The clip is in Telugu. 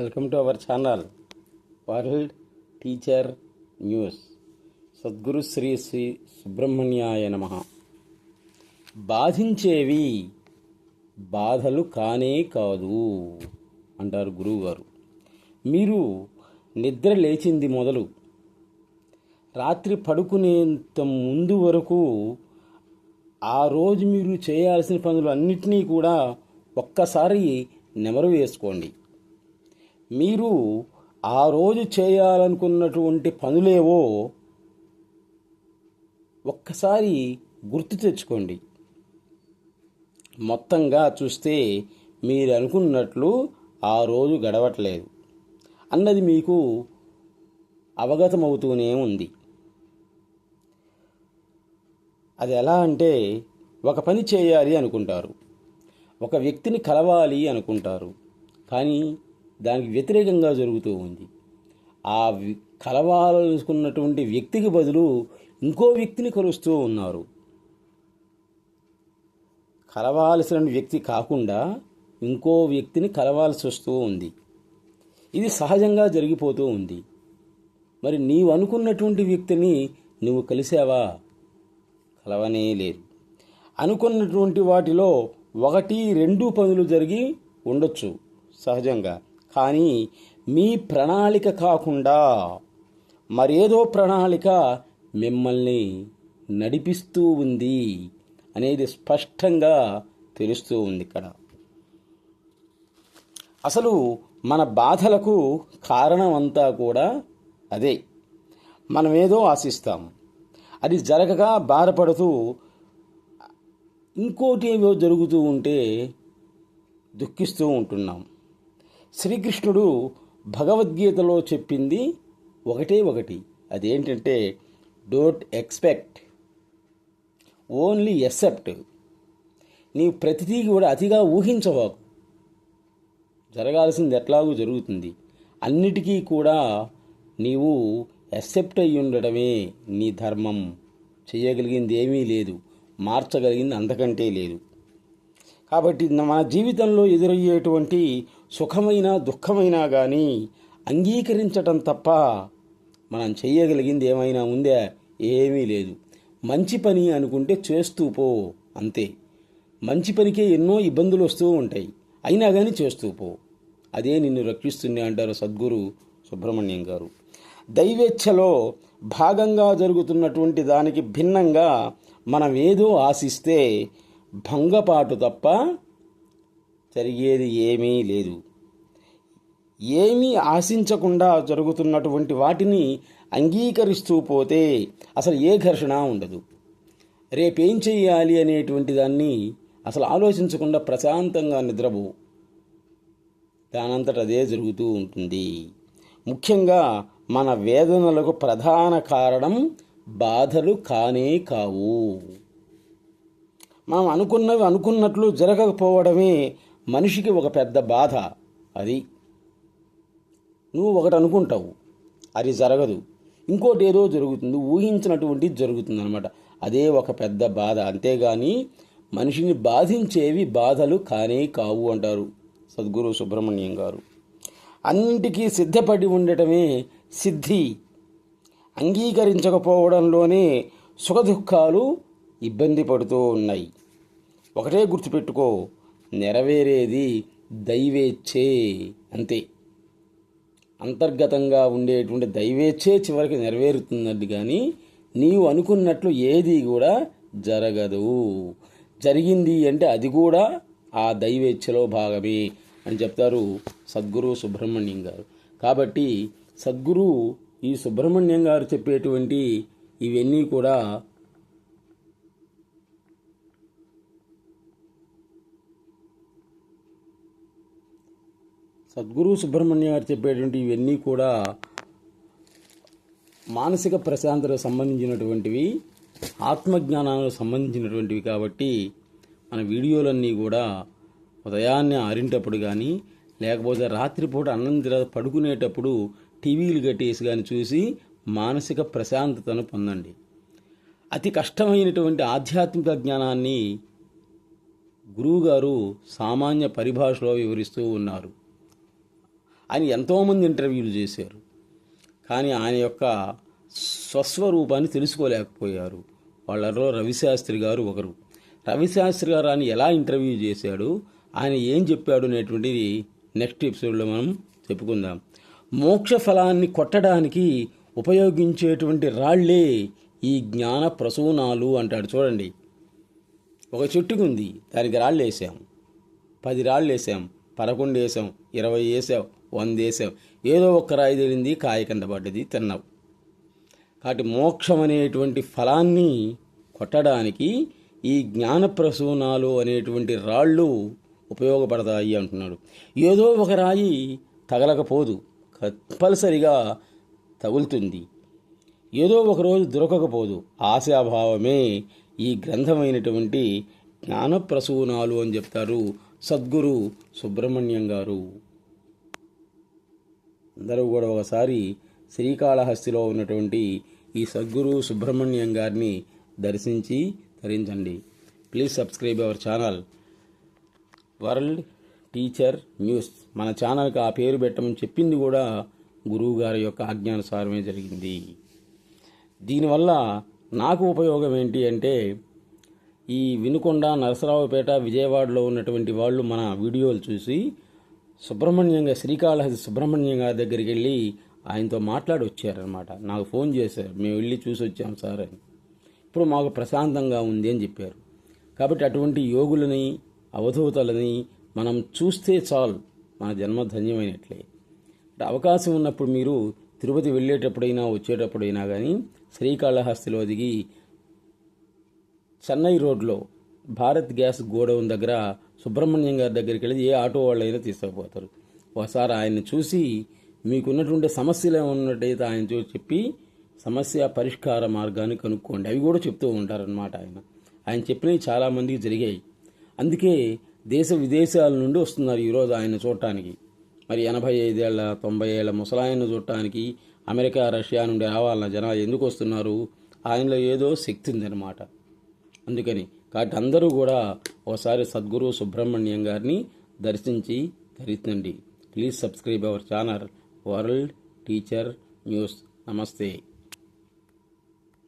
Welcome to our channel world teacher news. Sadguru Sri Sri సుబ్రహ్మణ్యాయ నమః. బాధించేవి బాధలు కానే కాదు అంటారు గురువుగారు. మీరు నిద్ర లేచింది మొదలు రాత్రి పడుకునేంత ముందు వరకు ఆ రోజు మీరు చేయాల్సిన పనులు అన్నిటినీ కూడా ఒక్కసారి నెమరు వేసుకోండి. మీరు ఆ రోజు చేయాలనుకున్నటువంటి పనులేవో ఒక్కసారి గుర్తు తెచ్చుకోండి. మొత్తంగా చూస్తే మీరు అనుకున్నట్లు ఆ రోజు గడవట్లేదు అన్నది మీకు అవగతమవుతూనే ఉంది. అది ఎలా అంటే, ఒక పని చేయాలి అనుకుంటారు, ఒక వ్యక్తిని కలవాలి అనుకుంటారు, కానీ దానికి వ్యతిరేకంగా జరుగుతూ ఉంది. ఆ కలవాలనుకున్నటువంటి వ్యక్తికి బదులు ఇంకో వ్యక్తిని కలుస్తూ ఉన్నారు. కలవాల్సిన వ్యక్తి కాకుండా ఇంకో వ్యక్తిని కలవాల్సి వస్తూ ఉంది. ఇది సహజంగా జరిగిపోతూ ఉంది. మరి నీవు అనుకున్నటువంటి వ్యక్తిని నువ్వు కలిసావా? కలవనే లేదు. అనుకున్నటువంటి వాటిలో 1-2 పనులు జరిగి ఉండొచ్చు సహజంగా, కానీ మీ ప్రణాళిక కాకుండా మరేదో ప్రణాళిక మిమ్మల్ని నడిపిస్తూ ఉంది అనేది స్పష్టంగా తెలుస్తూ ఉంది ఇక్కడ. అసలు మన బాధలకు కారణం అంతా కూడా అదే. మనమేదో ఆశిస్తాం, అది జరగక బాధపడుతూ ఇంకోటి ఏవో జరుగుతూ ఉంటే దుఃఖిస్తూ ఉంటున్నాం. శ్రీకృష్ణుడు భగవద్గీతలో చెప్పింది ఒకటి, అదేంటంటే డోంట్ ఎక్స్పెక్ట్, ఓన్లీ ఎక్సెప్ట్. నీవు ప్రతిదీ కూడా అతిగా ఊహించవాకు. జరగాల్సింది ఎట్లాగూ జరుగుతుంది. అన్నిటికీ కూడా నీవు ఎక్సెప్ట్ అయ్యి ఉండడమే నీ ధర్మం. చేయగలిగింది ఏమీ లేదు, మార్చగలిగింది అంతకంటే లేదు. కాబట్టి మన జీవితంలో ఎదురయ్యేటువంటి సుఖమైన దుఃఖమైనా కానీ అంగీకరించటం తప్ప మనం చేయగలిగింది ఏమైనా ఉందా? ఏమీ లేదు. మంచి పని అనుకుంటే చేస్తూ పో, అంతే. మంచి పనికే ఎన్నో ఇబ్బందులు వస్తూ ఉంటాయి, అయినా కానీ చేస్తూ పో, అదే నిన్ను రక్షిస్తుంది అంటారు సద్గురు సుబ్రహ్మణ్యం గారు. దైవేచ్ఛలో భాగంగా జరుగుతున్నటువంటి దానికి భిన్నంగా మనం ఏదో ఆశిస్తే భంగపాటు తప్ప జరిగేది ఏమీ లేదు. ఏమీ ఆశించకుండా జరుగుతున్నటువంటి వాటిని అంగీకరిస్తూ పోతే అసలు ఏ ఘర్షణ ఉండదు. రేపేం చెయ్యాలి అనేటువంటి దాన్ని అసలు ఆలోచించకుండా ప్రశాంతంగా నిద్రపో, దానంతట అదే జరుగుతూ ఉంటుంది. ముఖ్యంగా మన వేదనలకు ప్రధాన కారణం బాధలు కానే కావు. మనం అనుకున్నవి అనుకున్నట్లు జరగకపోవడమే మనిషికి ఒక పెద్ద బాధ. అది నువ్వు ఒకటి అనుకుంటావు, అది జరగదు, ఇంకోటి ఏదో జరుగుతుంది, ఊహించినటువంటిది జరుగుతుంది అనమాట. అదే ఒక పెద్ద బాధ. అంతేగాని మనిషిని బాధించేవి బాధలు కానే కావు అంటారు సద్గురు సుబ్రహ్మణ్యం గారు. అన్నింటికీ సిద్ధపడి ఉండటమే సిద్ధి. అంగీకరించకపోవడంలోనే సుఖదుఖాలు ఇబ్బంది పడుతూ ఉన్నాయి. ఒకటే గుర్తుపెట్టుకో, నెరవేరేది దైవేచ్ఛే, అంతే. అంతర్గతంగా ఉండేటువంటి దైవేచ్ఛే చివరికి నెరవేరుతున్నది, కానీ నీవు అనుకున్నట్లు ఏది కూడా జరగదు. జరిగింది అంటే అది కూడా ఆ దైవేచ్ఛలో భాగమే అని చెప్తారు సద్గురు సుబ్రహ్మణ్యం గారు. కాబట్టి సద్గురు ఈ సుబ్రహ్మణ్యం గారు చెప్పేటువంటి ఇవన్నీ కూడా మానసిక ప్రశాంతతకు సంబంధించినటువంటివి, ఆత్మజ్ఞానానికి సంబంధించినటువంటివి. కాబట్టి మన వీడియోలన్నీ కూడా ఉదయాన్నే ఆరింటప్పుడు కానీ, లేకపోతే రాత్రిపూట అన్నం పడుకునేటప్పుడు టీవీలు కట్టేసి కానీ చూసి మానసిక ప్రశాంతతను పొందండి. అతి కష్టమైనటువంటి ఆధ్యాత్మిక జ్ఞానాన్ని గురువుగారు సామాన్య పరిభాషలో వివరిస్తూ ఉన్నారు. ఆయన ఎంతోమంది ఇంటర్వ్యూలు చేశారు, కానీ ఆయన యొక్క స్వస్వరూపాన్ని తెలుసుకోలేకపోయారు. వాళ్ళలో రవిశాస్త్రి గారు ఒకరు. రవిశాస్త్రి గారు ఆయన ఎలా ఇంటర్వ్యూ చేశాడు, ఆయన ఏం చెప్పాడు అనేటువంటిది నెక్స్ట్ ఎపిసోడ్లో మనం చెప్పుకుందాం. మోక్ష ఫలాన్ని కొట్టడానికి ఉపయోగించేటువంటి రాళ్లే ఈ జ్ఞాన ప్రసూనాలు అంటాడు. చూడండి, ఒక చెట్టుకుంది, దానికి రాళ్ళు వేసాం, 10 రాళ్ళు వేసాం, 11 వేసాం, 20 వేసాం, 100 వేసాం, ఏదో ఒక్క రాయి తేలింది, కాయ కింద పడ్డది, తిన్నావు. కాబట్టి మోక్షం అనేటువంటి ఫలాన్ని కొట్టడానికి ఈ జ్ఞాన ప్రసూనాలు అనేటువంటి రాళ్ళు ఉపయోగపడతాయి అంటున్నాడు. ఏదో ఒక రాయి తగలకపోదు, కంపల్సరిగా తగులుతుంది. ఏదో ఒకరోజు దొరకకపోదు. ఆశాభావమే ఈ గ్రంథమైనటువంటి జ్ఞాన ప్రసూనాలు అని చెప్తారు సద్గురు సుబ్రహ్మణ్యం గారు. అందరూ కూడా ఒకసారి శ్రీకాళహస్తిలో ఉన్నటువంటి ఈ సద్గురు సుబ్రహ్మణ్యం గారిని దర్శించి తరించండి. Please subscribe our channel world teacher news. మన ఛానల్కి ఆ పేరు పెట్టమని చెప్పింది కూడా గురువు గారి యొక్క ఆజ్ఞానుసారమే జరిగింది. దీనివల్ల నాకు ఉపయోగం ఏంటి అంటే, ఈ వినుకొండ, నరసరావుపేట, విజయవాడలో ఉన్నటువంటి వాళ్ళు మన వీడియోలు చూసి సుబ్రహ్మణ్యంగా శ్రీకాళహస్తి సుబ్రహ్మణ్యం గారి దగ్గరికి వెళ్ళి ఆయనతో మాట్లాడి వచ్చారనమాట. నాకు ఫోన్ చేశారు, మేము వెళ్ళి చూసి వచ్చాం సార్ అని. ఇప్పుడు మాకు ప్రశాంతంగా ఉంది అని చెప్పారు. కాబట్టి అటువంటి యోగులని, అవధూతలని మనం చూస్తే చాలు, మన జన్మ ధన్యమైనట్లే. అవకాశం ఉన్నప్పుడు మీరు తిరుపతి వెళ్ళేటప్పుడైనా వచ్చేటప్పుడైనా కానీ శ్రీకాళహస్తిలో దిగి చెన్నై రోడ్లో భారత్ గ్యాస్ గోడౌన్ దగ్గర సుబ్రహ్మణ్యం గారి దగ్గరికి వెళ్ళి ఏ ఆటో వాళ్ళైనా తీసుకుపోతారు. ఒకసారి ఆయన్ని చూసి మీకున్నటువంటి సమస్యలు ఉన్నట్టయితే ఆయన చూసి చెప్పి సమస్య పరిష్కార మార్గాన్ని కనుక్కోండి. అవి కూడా చెప్తూ ఉంటారనమాట. ఆయన చెప్పినవి చాలామందికి జరిగాయి. అందుకే దేశ విదేశాల నుండి వస్తున్నారు ఈరోజు ఆయన చూడటానికి. మరి 85 ఏళ్ళ 90 ఏళ్ళ ముసలాయన్ని చూడటానికి అమెరికా, రష్యా నుండి రావాలన్న జనాలు ఎందుకు వస్తున్నారు? ఆయనలో ఏదో శక్తి ఉందన్నమాట. అందుకని కాబట్టి అందరూ కూడా ఒకసారి సద్గురు సుబ్రహ్మణ్యం గారిని దర్శించి ధరించండి. Please subscribe our channel world teacher news. నమస్తే.